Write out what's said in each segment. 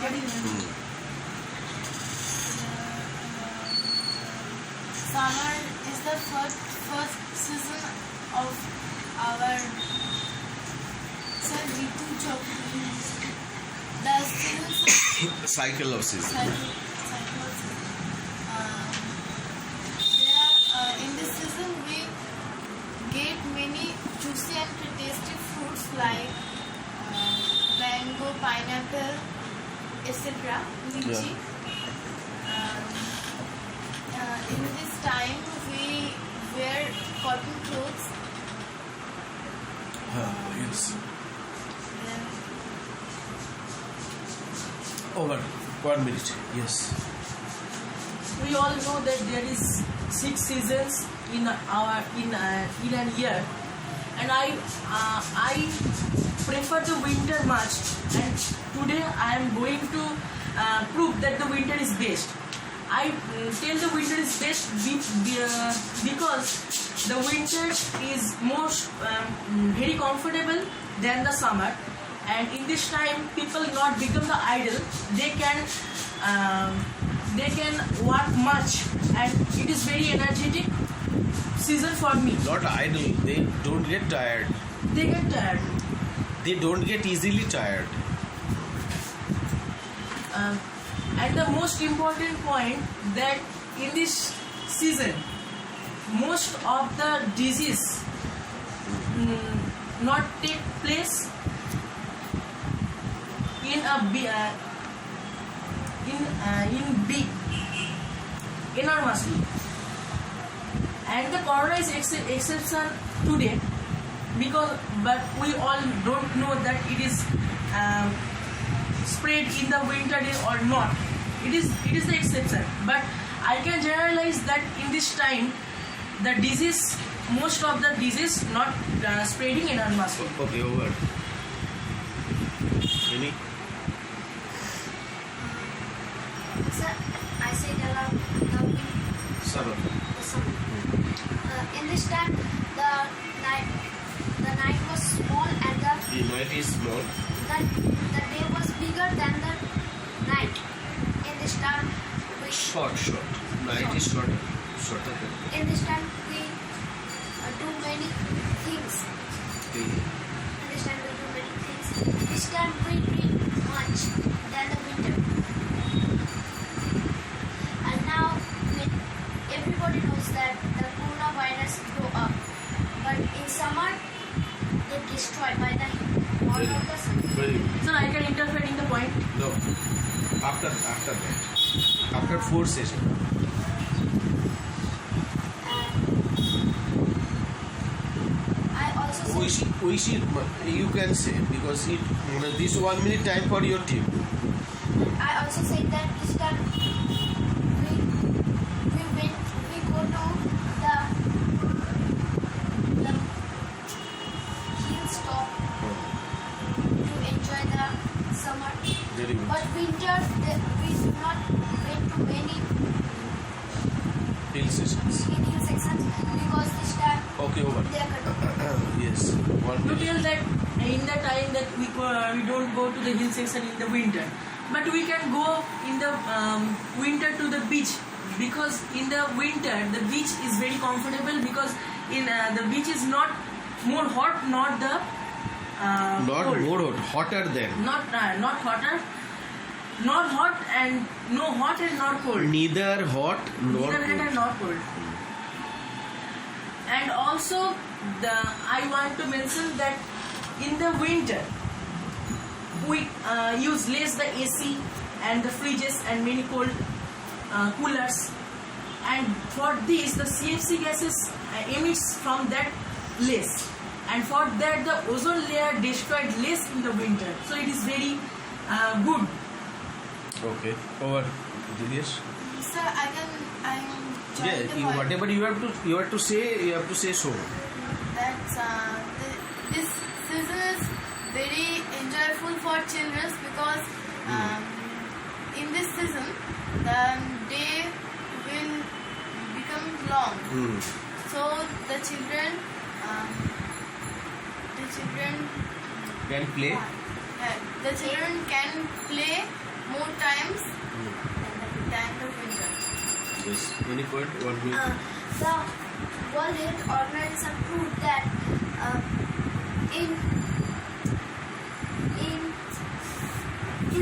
Summer is the first season of our Ritu Chakra. The seasons cycle of season. In this season we get many juicy and tasty fruits like mango, pineapple, etc. Lychee. In this time we wear cotton clothes. Yes. Then Over 1 minute. Yes. We all know that there is 6 seasons in a year, and I prefer the winter much. And today I am going to prove that the winter is best. I tell the winter is best because the winter is most very comfortable than the summer, and in this time people not become the idle. They can work much, and it is very energetic season for me. Not idle. They don't get tired. They get tired. They don't get easily tired. And the most important point that in this season most of the disease not take place in big enormously, and the corona is exception today but we all don't know that it is spread in the winter or not. It is the exception, but I can generalize that in this time the disease, most of the disease not spreading enormously. Okay, over. Any? Sir, I said about Summer. the sun. In this time, the night was small and The night is small. the day was bigger than the night. In this time, we Short. Night is shorter. Shorter than in this time we do many things. the In this time we do many things. This time we read much than the winter. And now everybody knows that the coronavirus grow up, but in summer they destroyed by the water of the sun. very good. So I can interfere in the point. No. After that. After 4 session. And I also said We should, you can say, because this 1 minute time for your team. I also said that this time we go to the hilltop to enjoy the summer. Very good. But winter we do not went to many Hill sessions. hill sections because this time Okay, over. they are cutting. Yes. 1 You minute. tell that in the time that we don't go to the hill section in the winter, but we can go in the winter to the beach, because in the winter the beach is very comfortable, because in the beach is not more hot, not the Not cold. more hot. Hotter than. Not hotter, not hot, and no hot and not cold. Neither hot nor Neither hot and cold. not cold. And also I want to mention that in the winter we use less the AC and the fridges and many cold coolers, and for this the CFC gases emits from that less, and for that the ozone layer destroyed less in the winter, so it is very good. Okay, over. Dinesh? sir, I'm Yeah, joining the point. whatever you have to say so. That this season is very enjoyable for children because in this season the day will become long. So the children Can play. the children can play more times than the winter. Yes. Any point? 1 minute. The World Health Organization proved that in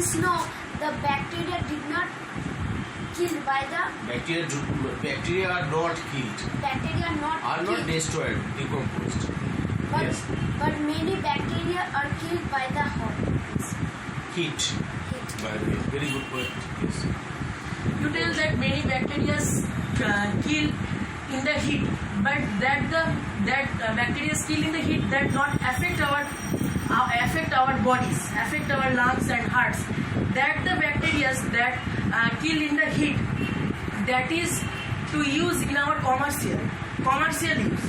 snow the bacteria did not killed by the Bacteria are not killed. bacteria not Are not killed, destroyed, decomposed. but, Yes. but many bacteria are killed by the Heat. heat. By the way, very good point. Yes. You tell that many bacteria kill in the heat, but that bacteria kill in the heat that not affect our bodies, affect our lungs and hearts. That the bacteria that kill in the heat, that is to use in our commercial use.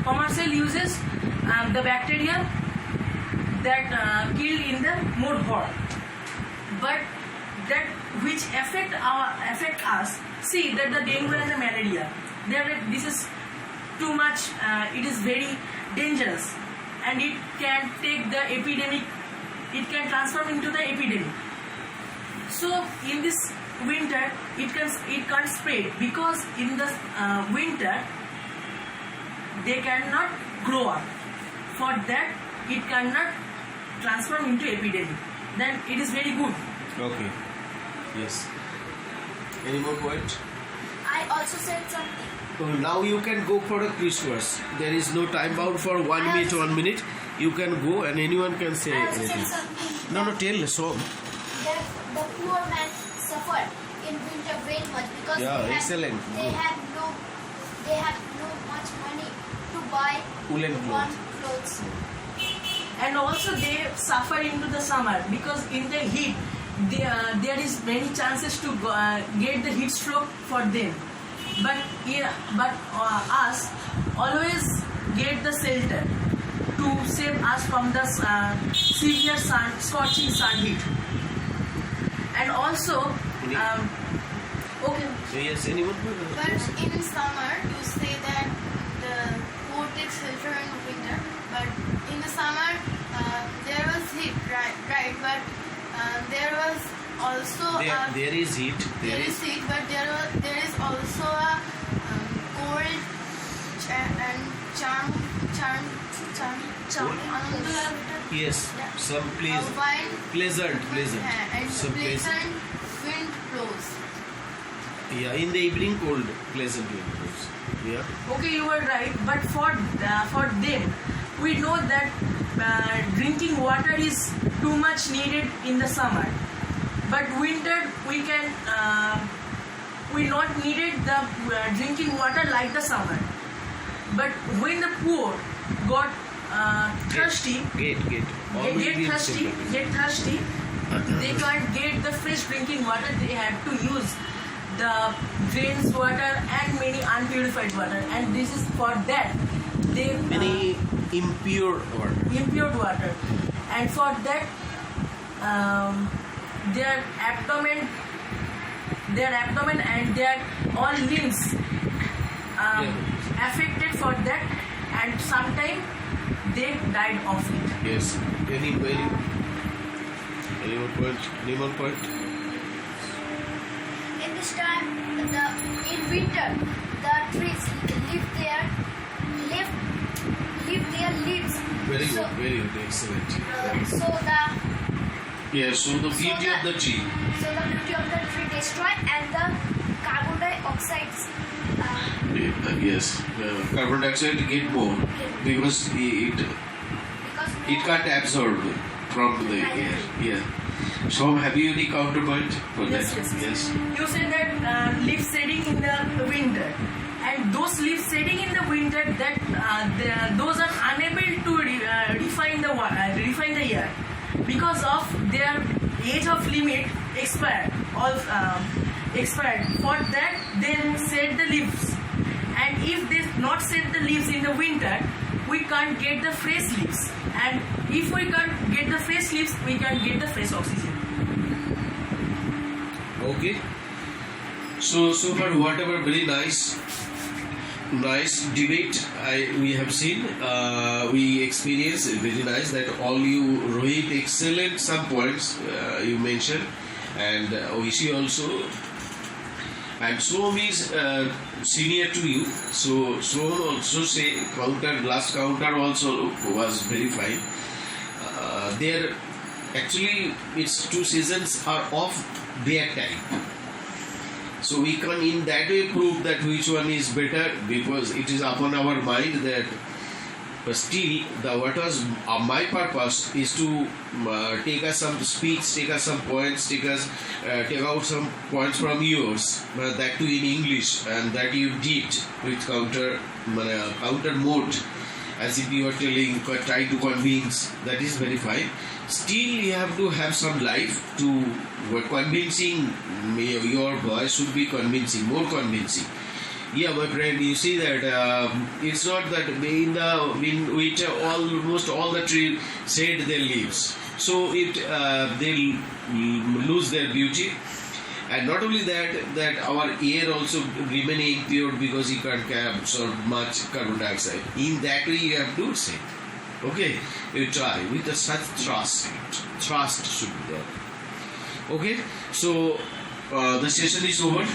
Commercial uses the bacteria that kill in the more hot, but that which affect us. See that the dengue and the malaria, this is too much. It is very dangerous, and it can take the epidemic. It can transform into the epidemic. So in this winter, it can't spread because in the winter they cannot grow up. For that, it cannot transform into epidemic. Then it is very good. Okay. Yes. Any more point? I also said something. So now you can go for a Christmas. There is no time bound for 1 minute, 1 minute. You can go and anyone can say I also said anything. something. No, tell. So, That the poor man suffered in winter very much because Yeah, they excellent. They Good. had no much money to buy Woolen warm clothes. And also they suffer into the summer because in the heat there is many chances to get the heat stroke for them. But us always get the shelter to save us from the severe scorching sun heat. And also okay. yes, anyone? But in summer, you say that the poor takes shelter in winter. But in the summer, there was heat, right? But there was also There is heat. there is heat, but there is also a cold and charm. Cold? Yes, some pleasant. And Some pleasant wind blows. Yeah, in the evening cold, pleasant wind blows. Yeah. Okay, you are right, but for them, we know that drinking water is too much needed in the summer. But winter, we not needed the drinking water like the summer. But when the poor got thirsty, Get thirsty, they can't get the fresh drinking water. They had to use the drains water and many unpurified water, and this is for that they Many impure water. and for that their abdomen and their all limbs affected for that, and sometimes they died of it. Yes. Any more point? In this time, in winter, the trees leave their leaves. Very good, excellent. So the Yes, so the beauty of the tree. So the beauty of the tree destroyed and the carbon dioxide. Yes, carbon dioxide get more because it can't absorb from the air. Yeah. So have you any counterpoint for that? Yes. You said that leaf shedding in the winter, and those leaf shedding in the winter, that those are unable to refine the air because of their age of limit expired. For that, they shed the leaves, and if they not shed the leaves in the winter, we can't get the fresh leaves, and if we can't get the fresh leaves, we can't get the fresh oxygen. Okay. So far, whatever very nice debate we have seen, we experienced very nice that all you Rohit excellent some points you mentioned, and Oishi also. And Som is senior to you, so Som also say last counter also was very fine. There actually its 2 seasons are of their time, so we can in that way prove that which one is better, because it is upon our mind that. But still, what was my purpose is to take us some speech, take us some points, take out some points from yours, that too in English, and that you did with counter mode, as if you are telling, trying to convince. That is very fine. Still, you have to have some life to convincing. Your voice should be convincing, more convincing. Yeah, my friend, you see that it's not that in which almost all the trees shed their leaves, so they'll lose their beauty. And not only that our air also remaining pure, because you can't absorb much carbon dioxide. In that way you have to say, okay, you try with such trust should be there. Okay, so the session is over.